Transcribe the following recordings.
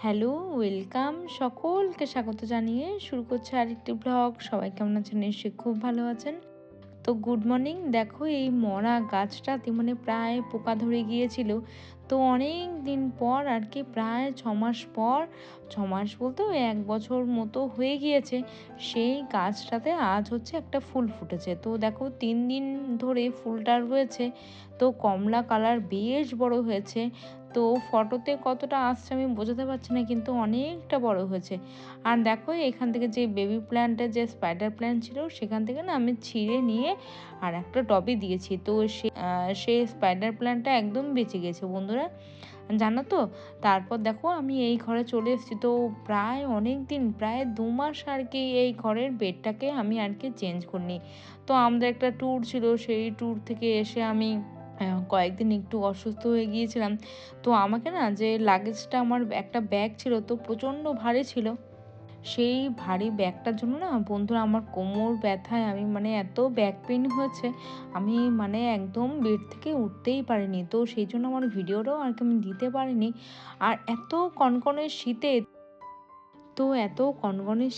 Hello, welcome. সকলকে স্বাগত জানিয়ে শুরু করছে আরেকটি ব্লগ। সবাই কেমন আছেন? নিশ্চয়ই খুব ভালো আছেন। তো গুড মর্নিং। দেখো এই মরা গাছটাতে প্রায় পোকা ধরে গিয়েছিল। তো অনেক দিন পর আর কি, প্রায় 6 মাস পর, 6 মাস বলতে ওই 1 বছর মতো হয়ে গিয়েছে, সেই গাছটাতে আজ একটা ফুল ফুটেছে। তো দেখো 3 দিন ধরে ফুলটা রয়েছে। তো কমলা কালার, বেশ বড় হয়েছে। তো ফটোতে কতটা আসছে আমি বোঝাতে পারছি না, কিন্তু অনেকটা বড় হয়েছে। আর দেখো এখান থেকে যে বেবি প্ল্যান্টের যে স্পাইডার প্ল্যান্ট ছিল, সেখান থেকে না আমি ছিঁড়ে নিয়ে আর একটা টবে দিয়েছি। তো সেই স্পাইডার প্ল্যান্টটা একদম বেঁচে গেছে বন্ধুরা, জানো তো। তারপর দেখো আমি এই ঘরে চলে এসেছি। তো প্রায় অনেক দিন, প্রায় 2 মাস আর কি এই ঘরের বেডটাকে আমি আর কি চেঞ্জ করিনি। তো আমাদের একটা ট্যুর ছিল, সেই ট্যুর থেকে এসে আমি কয়েকদিন একটু অসুস্থ হয়ে গিয়েছিলাম। তো আমাকে না, যে লাগেজটা, আমার একটা ব্যাগ ছিল তো প্রচণ্ড ভারী ছিল, সেই ভারী ব্যাগটার জন্য না বন্ধুরা আমার কোমর ব্যথায় আমি এত ব্যাক পেইন হয়েছে, আমি একদম বেড থেকে উঠতেই পারিনি। তো সেই জন্য আমার ভিডিওটাও আর কি আমি দিতে পারিনি। আর এত কনকনে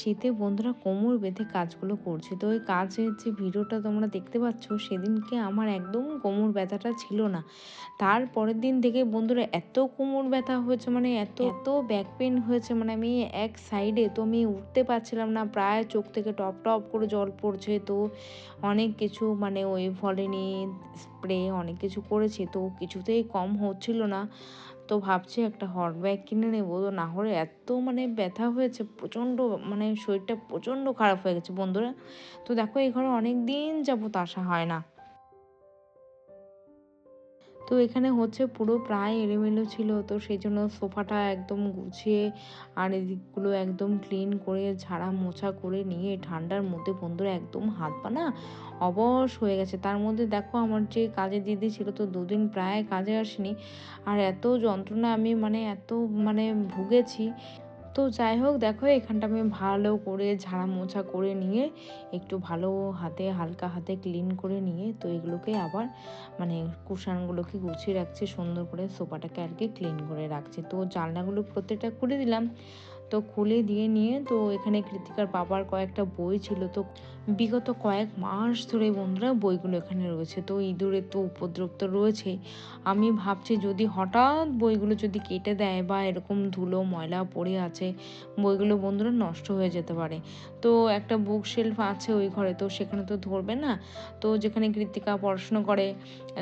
শীতে বন্ধুরা কোমর বেঁধে কাজগুলো করছি। তো ওই কাজের যে ভিডিওটা তোমরা দেখতে পাচ্ছ, সেদিনকে আমার একদম কোমর ব্যথাটা ছিল না। তার পরের দিন থেকে বন্ধুরা এত কোমর ব্যথা হয়েছে, এত এত ব্যাক পেন হয়েছে, আমি এক সাইডে, তো আমি উঠতে পারছিলাম না, প্রায় চোখ থেকে টপ টপ করে জল পড়ছে। তো অনেক কিছু ওই ভলিনি স্প্রে অনেক কিছু করেছি, তো কিছুতেই কম হচ্ছিল না। তো ভাবছি একটা হট ব্যাগ কিনে নেবো, তো না হলে এত ব্যথা হয়েছে প্রচণ্ড, শরীরটা প্রচণ্ড খারাপ হয়ে গেছে বন্ধুরা। তো দেখো এই ঘরে অনেক দিন যাবত আসা হয় না। তো এখানে পুরো প্রায় এলোমেলো ছিল, তো সেই জন্য সোফাটা একদম গুছিয়ে আর এদিকগুলো একদম ক্লিন করে ঝাড়া মোছা করে নিয়ে, ঠান্ডার মধ্যে বন্ধুরা একদম হাত পা না অবশ হয়ে গেছে। তার মধ্যে দেখো আমার যে কাজের দিদি ছিল, তো 2 দিন প্রায় কাজে আসেনি। আর এত যন্ত্রণা আমি এত ভুগেছি। তো যাই হোক, দেখো এখানটা আমি ভালো করে ঝাড়া মোছা করে নিয়ে, একটু ভালো হাতে, হালকা হাতে ক্লিন করে নিয়ে, তো এগুলোকে আবার কুশানগুলোকে গুছিয়ে রাখছি সুন্দর করে, সোফাটাকে আর কি ক্লিন করে রাখছি। তো জানলাগুলো প্রত্যেকটা খুলে দিলাম। তো খুলে দিয়ে নিয়ে, তো এখানে কৃতিকার বাবার কয়েকটা বই ছিল, তো বিগত কয়েক মাস ধরে বন্ধুরা বইগুলো এখানে রয়েছে। তো ইঁদুরের তো উপদ্রব তো রয়েছেই। আমি ভাবছি যদি হঠাৎ বইগুলো যদি কেটে দেয়, বা এরকম ধুলো ময়লা পড়ে আছে, বইগুলো বন্ধুরা নষ্ট হয়ে যেতে পারে। তো একটা বুক শেলফ আছে ওই ঘরে, তো সেখানে তো ধরবে না। তো যেখানে কৃতিকা পড়াশুনো করে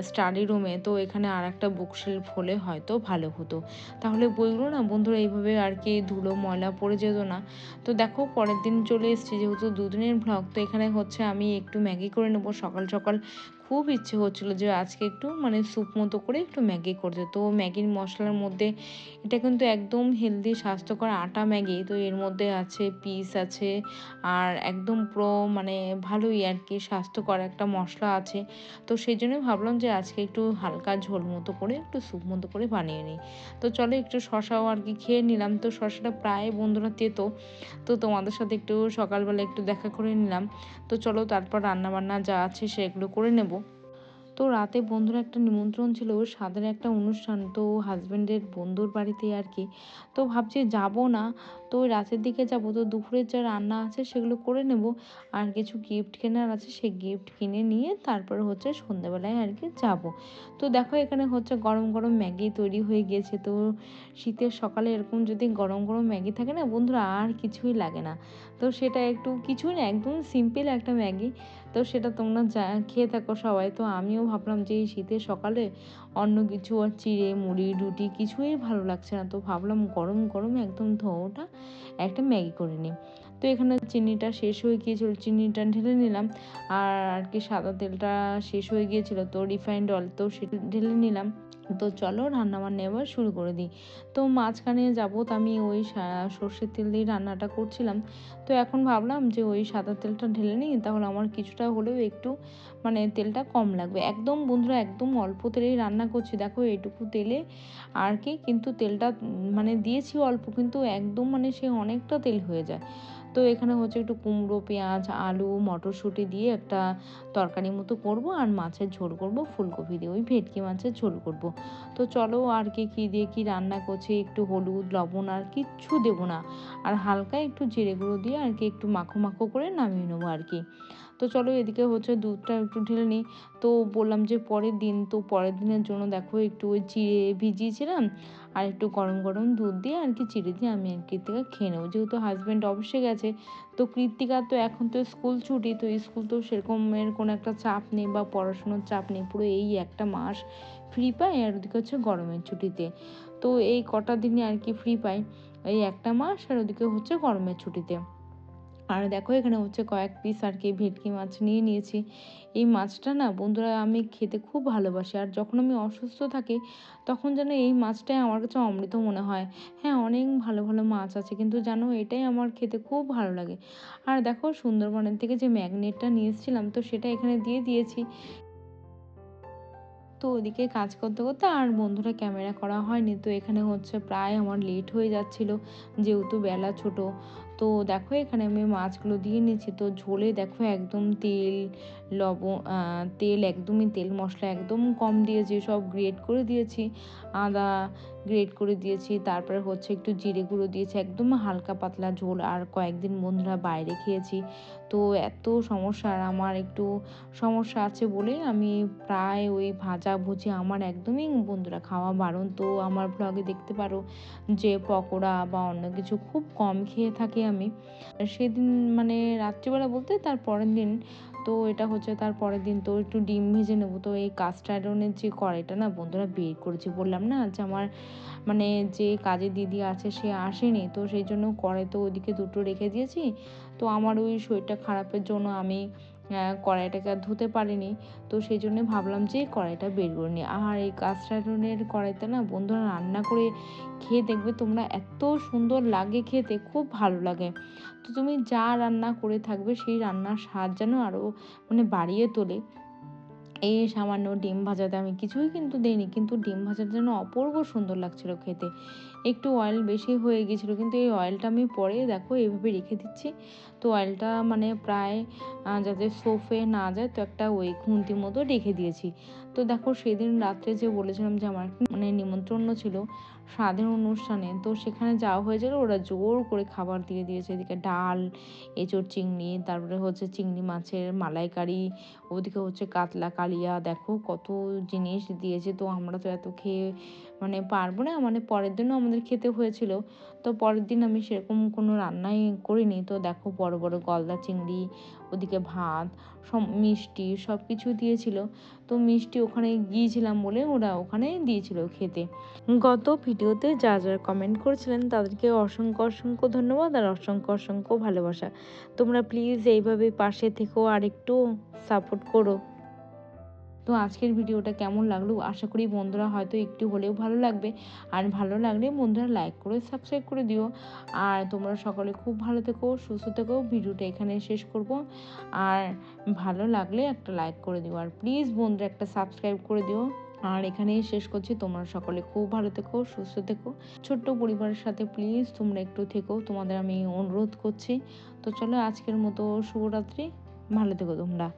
স্টাডি রুমে, তো এখানে আর একটা বুক শেলফ হলে হয়তো ভালো হতো, তাহলে বইগুলো না বন্ধুরা এইভাবে আর কি ধুলো ময়লা পড়ে যেত না। তো দেখো পরের দিন চলে এসেছি, যেহেতু 2 দিনের ভ্লগ, তো এখানে আমি একটু ম্যাগি করে নেবো। সকাল সকাল খুব ইচ্ছে হচ্ছিলো যে আজকে একটু স্যুপ মতো করে একটু ম্যাগি করতে। তো ম্যাগির মশলার মধ্যে, এটা কিন্তু একদম হেলদি স্বাস্থ্যকর আটা ম্যাগি, তো এর মধ্যে আছে পিস আছে, আর একদম পুরো ভালোই আর কি স্বাস্থ্যকর একটা মশলা আছে। তো সেই জন্য ভাবলাম যে আজকে একটু হালকা ঝোল মতো করে, একটু স্যুপ মতো করে বানিয়ে নিই। তো চলো একটু শশাও আর কি খেয়ে নিলাম। তো শশাটা প্রায় বন্ধুরা তেতো, তো তোমাদের সাথে একটু সকালবেলা একটু দেখা করে নিলাম। তো চলো তারপর রান্নাবান্না যা আছে সেগুলো করে নেব। তো রাতে বন্ধুরা একটা নিমন্ত্রণ ছিল, স্বাদের একটা অনুষ্ঠান, তো হাজব্যান্ডের বন্ধুর বাড়িতে আর কি। তো ভাবছি যাব না, তো ওই রাতের দিকে যাব। তো দুপুরের যা রান্না আছে সেগুলো করে নেব, আর কিছু গিফট কেনার আছে, সেই গিফট কিনে নিয়ে তারপরে সন্ধ্যাবেলায় আর কি যাব। তো দেখো এখানে গরম গরম ম্যাগি তৈরি হয়ে গিয়েছে। তো শীতের সকালে এরকম যদি গরম গরম ম্যাগি থাকে না বন্ধুরা, আর কিছুই লাগে না। তো সেটা একটু কিছুই না, একদম সিম্পল একটা ম্যাগি। তো সেটা তোমরা খেয়ে থাকো সবাই। তো আমিও ভাবলাম যে এই শীতের সকালে অন্য কিছু আর চিড়ে মুড়ি রুটি কিছুই ভালো লাগছে না, তো ভাবলাম গরম গরম একদম ধোঁয়াটা একটা ম্যাগি করে নিই। তো এখানে চিনিটা শেষ হয়ে গিয়েছিল, চিনিটা ঢেলে নিলাম। আর আর কি সাদা তেলটা শেষ হয়ে গিয়েছিল, তো রিফাইন্ড অয়েল তো সেটা ঢেলে নিলাম। তো চলো রান্নাবান্না এবার শুরু করে দিই। তো মাঝখানে যাবত আমি ওই সর্ষের তেল দিয়ে রান্নাটা করছিলাম। তো এখন ভাবলাম যে ওই সাদা তেলটা ঢেলে নিই, তাহলে আমার কিছুটা হলেও একটু তেলটা কম লাগবে। একদম বন্ধুরা একদম অল্প তেলেই রান্না করছি, দেখো এইটুকু তেলে আর কি, কিন্তু তেলটা দিয়েছি অল্প, কিন্তু একদম সে অনেকটা তেল হয়ে যায়। তো এখানে হচ্ছে একটু কুমড়ো, পেঁয়াজ, আলু, মটরশুঁটি দিয়ে একটা তরকারি মতো করব, আর মাছের ঝোল করব ফুলকপি দিয়ে, ওই ভেটকি মাছের ঝোল করব। তো চলো আর কী দিয়ে কী রান্না করছি, একটু হলুদ, লবণ আর কিচ্ছু দেবো না, আর হালকা একটু জিরে গুঁড়ো দিয়ে আর কি একটু মাখো মাখো করে নামিয়ে নেবো আর কি। তো চলো এদিকে হচ্ছে দুধটা একটু ঢেলে নিই। তো বললাম যে পরের দিন, তো পরের দিনের জন্য দেখো একটু ওই চিড়ে ভিজিয়েছিলাম, আর একটু গরম গরম দুধ দিয়ে আর কি চিড়ে দিয়ে আমি আর কৃত্তিকা খেয়ে নেবো, যেহেতু হাজব্যান্ড অফিসে গেছে। তো কৃত্তিকার তো এখন তো স্কুল ছুটি, তো স্কুল তো সেরকমের কোনো একটা চাপ নেই বা পড়াশোনার চাপ নেই, পুরো এই একটা মাস ফ্রি পাই, আর ওদিকে হচ্ছে গরমের ছুটিতে। তো এই কটা দিনে আর কি ফ্রি পাই, এই একটা মাস, আর ওদিকে হচ্ছে গরমের ছুটিতে। আর দেখো এখানে হচ্ছে কয়েক পিস আর কি ভেটকি মাছ নিয়ে নিয়েছি। এই মাছটা না বন্ধুরা আমি খেতে খুব ভালোবাসি, আর যখন আমি অসুস্থ থাকি তখন যেন এই মাছটাই আমার কাছে অমৃত মনে হয়। হ্যাঁ, অনেক ভালো ভালো মাছ আছে, কিন্তু জানো এটাই আমার খেতে খুব ভালো লাগে। আর দেখো সুন্দরবনের থেকে যে ম্যাগনেটটা নিয়ে এসেছিলাম, তো সেটা এখানে দিয়ে দিয়েছি। তো ওদিকে কাজ করতে করতে আর বন্ধুরা ক্যামেরা করা হয়নি। তো এখানে হচ্ছে প্রায় আমার লেট হয়ে যাচ্ছিল, যেহেতু বেলা ছোট। তো দেখো এখানে আমি মাছগুলো দিয়ে নিচ্ছি। তো ঝোলে দেখো একদম তেল একদমই, তেল মশলা একদম কম দিয়েছি, সব গ্রেট করে দিয়েছি, আদা গ্রেট করে দিয়েছি, তারপরে হচ্ছে একটু জিরে গুঁড়ো দিয়েছি, একদম হালকা পাতলা ঝোল। আর কয়েকদিন বন্ধুরা বাইরে খেয়েছি, তো এত সমস্যা, আর আমার একটু সমস্যা আছে বলেই আমি প্রায় ওই ভাজাভুজি আমার একদমই বন্ধুরা খাওয়া বারণ। তো আমার ব্লগে দেখতে পারো যে পকোড়া বা অন্য কিছু খুব কম খেয়ে থাকি আমি। সেদিন মানে রাত্রিবেলা বলতে তার পরের দিন, তো এটা হচ্ছে তার পরের দিন, তো একটু ডিম ভেজে নেবো। তো এই কাস্ট আয়রনের যে কড়াইটা না বন্ধুরা বের করেছি, বললাম না যে আমার মানে যে কাজের দিদি আছে সে আসেনি, তো সেই জন্য কড়াই তো ওইদিকে দুটো রেখে দিয়েছি। তো আমার ওই শরীরটা খারাপের জন্য আমি কড়াইটাকে আর ধুতে পারিনি। তো সেই জন্য ভাবলাম যে কড়াইটা বের করে নিই। আর এই কাস্ট আয়রনের কড়াইতে না বন্ধুরা রান্না করে খেয়ে দেখবে তোমরা, এত সুন্দর লাগে খেতে, খুব ভালো লাগে। তো তুমি যা রান্না করে থাকবে সেই রান্নার স্বাদ যেন আরও মানে বাড়িয়ে তোলে। এই সামান্য ডিম ভাজাতে আমি কিছুই কিন্তু দেইনি, কিন্তু ডিম ভাজাটা যেন অপূর্ব সুন্দর লাগছিল খেতে। একটু অয়েল বেশি হয়ে গিয়েছিলো, কিন্তু এই অয়েলটা আমি পরে দেখো এইভাবে রেখে দিচ্ছি। তো অয়েলটা মানে প্রায় যাতে সোফে না যায়, তো একটা ওই খুন্তি মতো রেখে দিয়েছি। তো দেখো সেদিন রাত্রে যে বলেছিলাম যে আমার মানে নিমন্ত্রণ ছিল স্বাদের অনুষ্ঠানে, তো সেখানে যাওয়া হয়েছিল, ওরা জোর করে খাবার দিয়ে দিয়েছে। এদিকে ডাল, এঁচোড় চিংড়ি, তারপরে হচ্ছে চিংড়ি মাছের মালাইকারি, ওদিকে হচ্ছে কাতলা কালিয়া, দেখো কত জিনিস দিয়েছে। তো আমরা তো এত খেয়ে মানে পারবো না, মানে পরের দিনও আমাদের খেতে হয়েছিল। তো পরের দিন আমি সেরকম কোনো রান্নাই করিনি। তো দেখো বড় বড় গলদা চিংড়ি, ওদিকে ভাত, সব মিষ্টি সব কিছু দিয়েছিল। তো মিষ্টি ওখানে গিয়েছিলাম বলে ওরা ওখানে দিয়েছিল খেতে। গত ভিডিওতে যারা কমেন্ট করেছিলেন তাদেরকে অসংখ্য অসংখ্য ধন্যবাদ, আর অসংখ্য অসংখ্য ভালোবাসা। তোমরা প্লিজ এইভাবে পাশে থেকো আর একটু সাপোর্ট করো। তো আজকের ভিডিওটা কেমন লাগলো, আশা করি বন্ধুরা হয়তো একটু হলেও ভালো লাগবে। আর ভালো লাগলে বন্ধুরা লাইক করে সাবস্ক্রাইব করে দিও। আর তোমরা সকলে খুব ভালো থেকো, সুস্থ থেকো। ভিডিওটা এখানে শেষ করব। আর ভালো লাগলে একটা লাইক করে দিও, আর প্লিজ বন্ধুরা একটা সাবস্ক্রাইব করে দিও। আর এখানেই শেষ করছি। তোমরা সকলে খুব ভালো থেকো, সুস্থ থেকো। ছোট্ট পরিবারের সাথে প্লিজ তোমরা একটু থেকো, তোমাদের আমি অনুরোধ করছি। তো চলো আজকের মতো শুভরাত্রি, ভালো থেকো তোমরা।